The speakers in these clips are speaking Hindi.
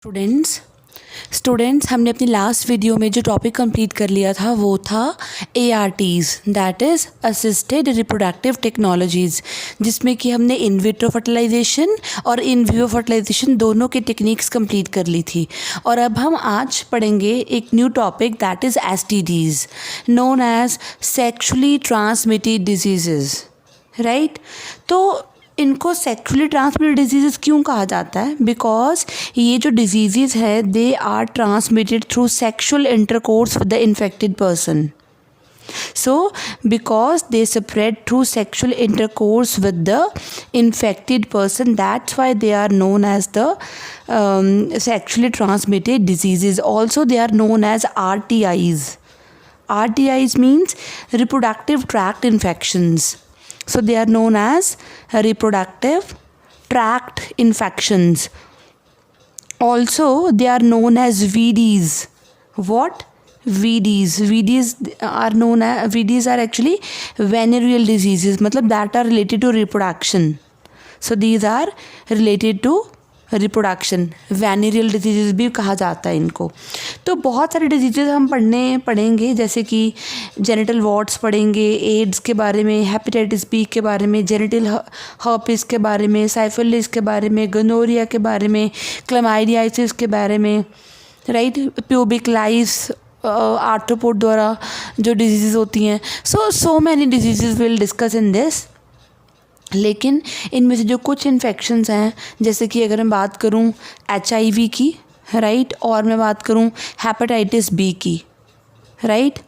स्टूडेंट्स हमने अपनी लास्ट वीडियो में जो टॉपिक कंप्लीट कर लिया था वो था ARTs, that is assisted reproductive technologies, जिसमें कि हमने इन विट्रो फर्टिलाइजेशन और इन विवो फर्टिलाइजेशन दोनों की टेक्निक्स कंप्लीट कर ली थी। और अब हम आज पढ़ेंगे एक new topic that is STDs, known as sexually transmitted diseases, right. तो इनको सेक्सुअली ट्रांसमिटेड डिजीज़ क्यों कहा जाता है? बिकॉज ये जो डिजीज़ है they are transmitted through sexual intercourse with the infected person. So, because they spread through sexual intercourse with the infected person, that's why they are known as the sexually transmitted diseases. Also, they are known as RTIs. RTIs means reproductive tract infections. So, they are known as reproductive tract infections. Also, they are known as VDs. What? VDs are actually venereal diseases, मतलब that are related to reproduction. So these are related to reproduction. venereal diseases भी कहा जाता है इनको। तो बहुत सारे डिजीजेज हम पढ़ेंगे, जैसे कि जेनिटल वॉर्ट्स पढ़ेंगे, एड्स के बारे में, हेपेटाइटिस बी के बारे में, जेनिटल हर्पिस के बारे में, साइफिलिस के बारे में, गोनोरिया के बारे में, क्लमाइडियासिस के बारे में, राइट, प्यूबिक लाइस आर्थ्रोपोड द्वारा जो डिजीज़ होती हैं। So many disease will discuss in this. लेकिन इनमें से जो कुछ इन्फेक्शंस हैं, जैसे कि अगर मैं बात करूं HIV की, राइट, और मैं बात करूं हेपेटाइटिस बी की, राइट।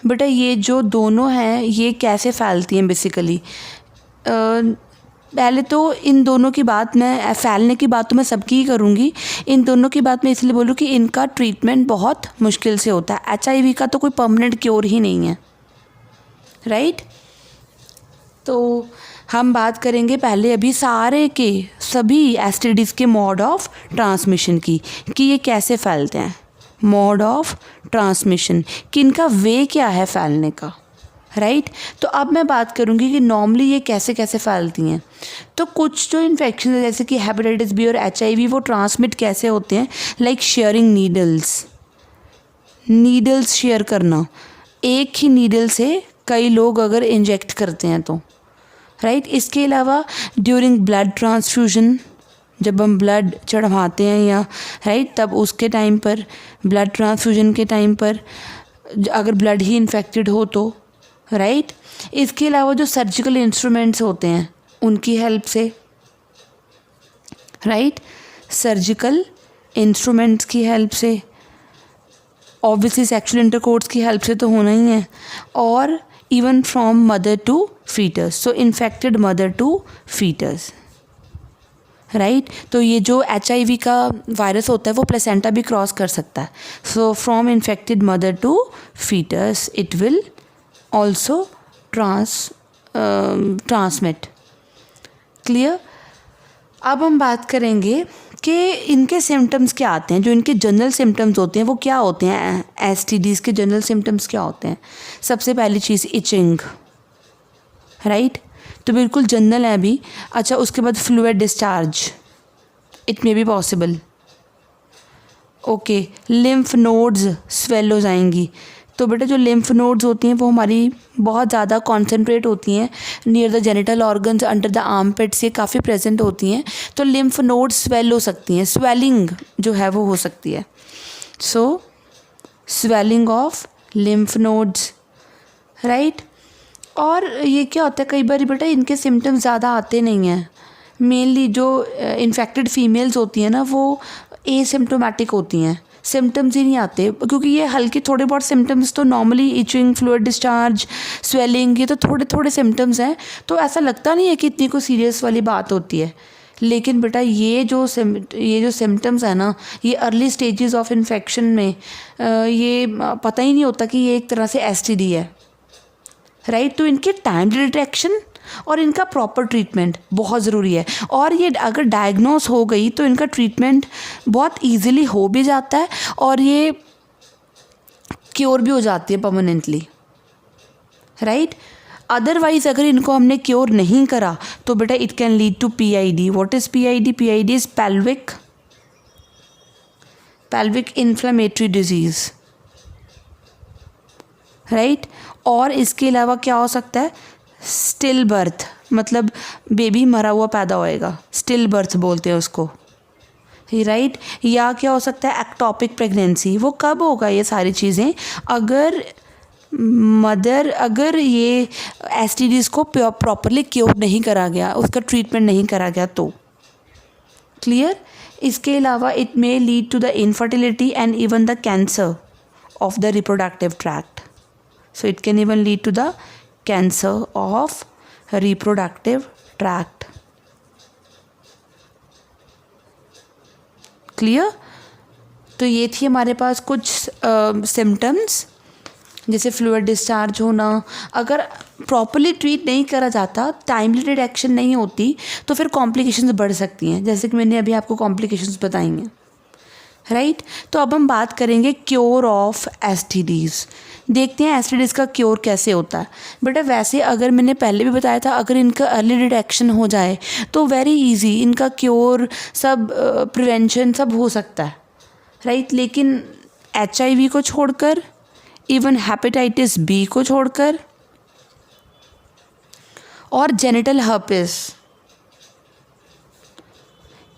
बेटा ये जो दोनों हैं ये कैसे फैलती हैं बेसिकली? पहले तो इन दोनों की बात, मैं फैलने की बात तो मैं सबकी ही करूँगी, इन दोनों की बात मैं इसलिए बोलूँ कि इनका ट्रीटमेंट बहुत मुश्किल से होता है। HIV का तो कोई परमानेंट क्योर ही नहीं है, राइट। तो हम बात करेंगे पहले अभी सभी STDs के मोड ऑफ ट्रांसमिशन की, कि ये कैसे फैलते हैं, मोड ऑफ ट्रांसमिशन, कि इनका वे क्या है फैलने का, राइट। तो अब मैं बात करूँगी कि नॉर्मली ये कैसे कैसे फैलती हैं। तो कुछ जो इन्फेक्शन है जैसे कि हेपेटाइटिस बी और HIV वो ट्रांसमिट कैसे होते हैं, लाइक शेयरिंग नीडल्स शेयर करना, एक ही नीडल से कई लोग अगर इंजेक्ट करते हैं तो, राइट। इसके अलावा ड्यूरिंग ब्लड ट्रांसफ्यूजन, जब हम ब्लड चढ़वाते हैं या राइट, तब उसके टाइम पर, ब्लड ट्रांसफ्यूजन के टाइम पर अगर ब्लड ही इन्फेक्टेड हो तो, राइट। इसके अलावा जो सर्जिकल इंस्ट्रूमेंट्स होते हैं उनकी हेल्प से, राइट, सर्जिकल इंस्ट्रूमेंट्स की हेल्प से, ऑब्वियसली सेक्सुअल इंटरकोर्स की हेल्प से तो होना ही है, और even from mother to foetus, so infected mother to foetus, right. तो ये जो HIV का वायरस होता है वो प्लेसेंटा भी क्रॉस कर सकता है। So from infected mother to foetus it will also transmit, clear. अब हम बात करेंगे कि इनके सिम्टम्स क्या आते हैं, जो इनके जनरल सिम्टम्स होते हैं वो क्या होते हैं। STDs के जनरल सिम्टम्स क्या होते हैं? सबसे पहली चीज़ इचिंग, राइट, तो बिल्कुल जनरल है अभी। अच्छा, उसके बाद fluid discharge, it may be possible, okay. Lymph nodes swell हो जाएंगी। तो बेटा जो लिम्फ नोड्स होती हैं वो हमारी बहुत ज़्यादा कॉन्सेंट्रेट होती हैं near the genital organs, under the armpit से काफ़ी प्रेजेंट होती हैं। तो लिम्फ नोड्स स्वेल हो सकती हैं, स्वेलिंग जो है वो हो सकती है। So swelling of lymph nodes, right. और ये क्या होता है, कई बार बेटा इनके सिम्टम्स ज़्यादा आते नहीं हैं। मेनली जो इन्फेक्टेड फीमेल्स होती हैं ना वो एसिम्प्टोमेटिक होती हैं, सिम्टम्स ही नहीं आते, क्योंकि ये हल्के थोड़े बहुत सिम्टम्स तो normally itching, fluid discharge, swelling, ये तो थोड़े थोड़े सिम्टम्स हैं, तो ऐसा लगता नहीं है कि इतनी कोई सीरियस वाली बात होती है। लेकिन बेटा ये जो सिम्टम्स है ना, ये अर्ली स्टेजेस ऑफ इन्फेक्शन में ये पता ही नहीं होता कि ये एक तरह से STD है, राइट। तो इनके टाइमली डिटेक्शन और इनका प्रॉपर ट्रीटमेंट बहुत ज़रूरी है। और ये अगर डायग्नोस हो गई तो इनका ट्रीटमेंट बहुत इजीली हो भी जाता है और ये क्योर भी हो जाती है परमानेंटली, राइट। अदरवाइज़ अगर इनको हमने क्योर नहीं करा तो बेटा it can lead to PID। What is PID? PID is pelvic pelvic inflammatory disease, right. और इसके अलावा क्या हो सकता है, स्टिल बर्थ, मतलब बेबी मरा हुआ पैदा होएगा, स्टिल बर्थ बोलते हैं उसको, राइट। या क्या हो सकता है, एक्टोपिक प्रेगनेंसी। वो कब होगा ये सारी चीज़ें, अगर ये एसटीडीज़ को प्रॉपरली क्योर नहीं करा गया, उसका ट्रीटमेंट नहीं करा गया तो। क्लियर। इसके अलावा it may lead to the infertility and even the cancer of the reproductive tract. So it can even lead to the cancer of reproductive tract. Clear. तो ये थी हमारे पास कुछ सिम्टम्स, जैसे फ्लूइड डिस्चार्ज होना। अगर प्रॉपरली ट्रीट नहीं करा जाता, टाइमली डिटेक्शन नहीं होती, तो फिर कॉम्प्लिकेशंस बढ़ सकती हैं, जैसे कि मैंने अभी आपको कॉम्प्लिकेशंस बताई हैं, राइट। तो अब हम बात करेंगे क्योर ऑफ एसटीडीज़। देखते हैं एसटीडीज़ का क्योर कैसे होता है। बेटा वैसे अगर मैंने पहले भी बताया था, अगर इनका अर्ली डिटेक्शन हो जाए तो वेरी इजी, इनका क्योर सब प्रिवेंशन सब हो सकता है, राइट। लेकिन HIV को छोड़कर, इवन हेपेटाइटिस B को छोड़कर और जेनिटल हर्पिस,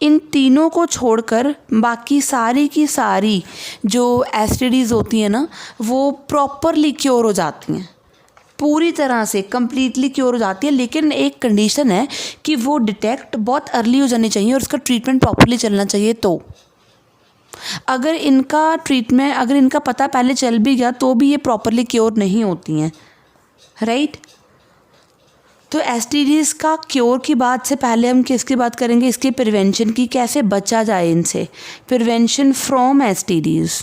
इन तीनों को छोड़कर बाकी सारी की सारी जो एसटीडीज़ होती हैं ना, वो प्रॉपरली क्योर हो जाती हैं, पूरी तरह से कंप्लीटली क्योर हो जाती है। लेकिन एक कंडीशन है कि वो डिटेक्ट बहुत अर्ली हो जानी चाहिए और उसका ट्रीटमेंट प्रॉपरली चलना चाहिए। तो अगर इनका पता पहले चल भी गया तो भी ये प्रॉपरली क्योर नहीं होती हैं, राइट। तो एसटीडीज़ का क्योर की बात से पहले हम किसकी बात करेंगे, इसके प्रिवेंशन की, कैसे बचा जाए इनसे, प्रिवेंशन फ्रॉम एसटीडीज़।